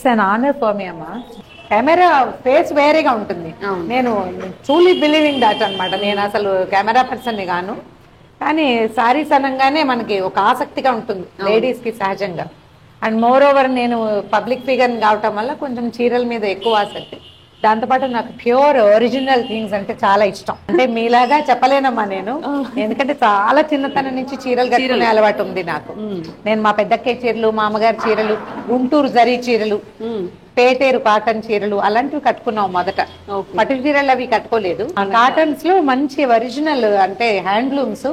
It's an honour for me అమ్మా. Camera face వేరేగా ఉంటుంది. నేను ట్రూలీ బిలీవింగ్ దాట్ అనమాట. నేను అసలు కెమెరా పర్సన్ గాను, కానీ సారీస్ అనగానే మనకి ఒక ఆసక్తిగా ఉంటుంది లేడీస్ కి సహజంగా. అండ్ మోర్ ఓవర్ నేను పబ్లిక్ ఫిగర్ కావటం వల్ల కొంచెం చీరల మీద ఎక్కువ ఆసక్తి. దాంతోపాటు నాకు ప్యూర్ ఒరిజినల్ థింగ్స్ అంటే చాలా ఇష్టం. అంటే మీలాగా చెప్పలేనమ్మా నేను, ఎందుకంటే చాలా చిన్నతనం నుంచి చీరలు కట్టుకునే అలవాటు ఉంది నాకు. నేను మా పెద్దక్కే చీరలు, మా అమ్మగారి చీరలు, గుంటూరు జరీ చీరలు, పేటేరు కాటన్ చీరలు అలాంటివి కట్టుకున్నాం మొదట. పట్టు చీరలు అవి కట్టుకోలేదు. ఆ కాటన్స్ లో మంచి ఒరిజినల్ అంటే హ్యాండ్లూమ్స్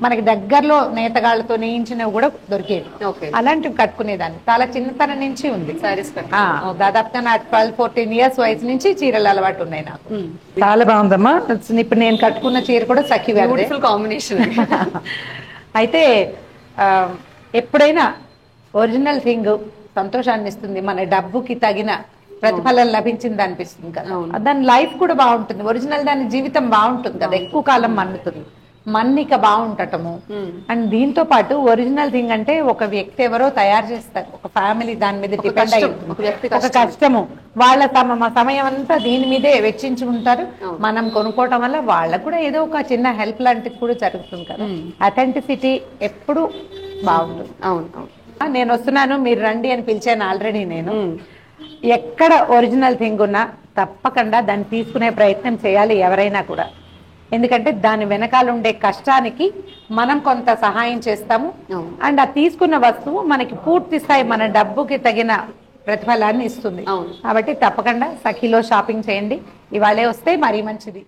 మనకి దగ్గరలో నేతగాళ్లతో నేయించినవి కూడా దొరికేవి. అలాంటివి కట్టుకునేదాన్ని చాలా చిన్నతనం నుంచి ఉంది. దాదాపుగా నా 12-14 ఇయర్స్ వయసు నుంచి చీరలు అలవాటు ఉన్నాయి నాకు. చాలా బాగుందమ్మా. ఇప్పుడు నేను కట్టుకున్న చీర కూడా సఖి కాంబినేషన్. అయితే ఎప్పుడైనా ఒరిజినల్ థింగ్ సంతోషాన్ని ఇస్తుంది, మన డబ్బుకి తగిన ప్రతిఫలం లభించింది అనిపిస్తుంది కదా. దాని లైఫ్ కూడా బాగుంటుంది. ఒరిజినల్ దాని జీవితం బాగుంటుంది కదా, ఎక్కువ కాలం మన్నుతుంది, మన్నిక బాగుంటటము. అండ్ దీంతో పాటు ఒరిజినల్ థింగ్ అంటే ఒక వ్యక్తి ఎవరో తయారు చేస్తారు, ఒక ఫ్యామిలీ దాని మీద డిపెండ్ అయ్యి, ఒక కష్టము, వాళ్ళ సమయం అంతా దీని మీదే వెచ్చించి ఉంటారు. మనం కొనుక్కోవటం వల్ల వాళ్ళకు కూడా ఏదో ఒక చిన్న హెల్ప్ లాంటిది కూడా జరుగుతుంది కదా. అథెంటిసిటీ ఎప్పుడు బాగుంటుంది. అవును, నేను వస్తున్నాను మీరు రండి అని పిలిచాను ఆల్రెడీ. నేను ఎక్కడ ఒరిజినల్ థింగ్ ఉన్నా తప్పకుండా దాన్ని తీసుకునే ప్రయత్నం చేయాలి ఎవరైనా కూడా. ఎందుకంటే దాని వెనకాల ఉండే కష్టానికి మనం కొంత సహాయం చేస్తాము. అండ్ ఆ తీసుకున్న వస్తువు మనకి పూర్తి స్థాయి మన డబ్బుకి తగిన ప్రతిఫలాన్ని ఇస్తుంది. కాబట్టి తప్పకుండా సఖిలో షాపింగ్ చేయండి. ఇవాళే వస్తే మరీ మంచిది.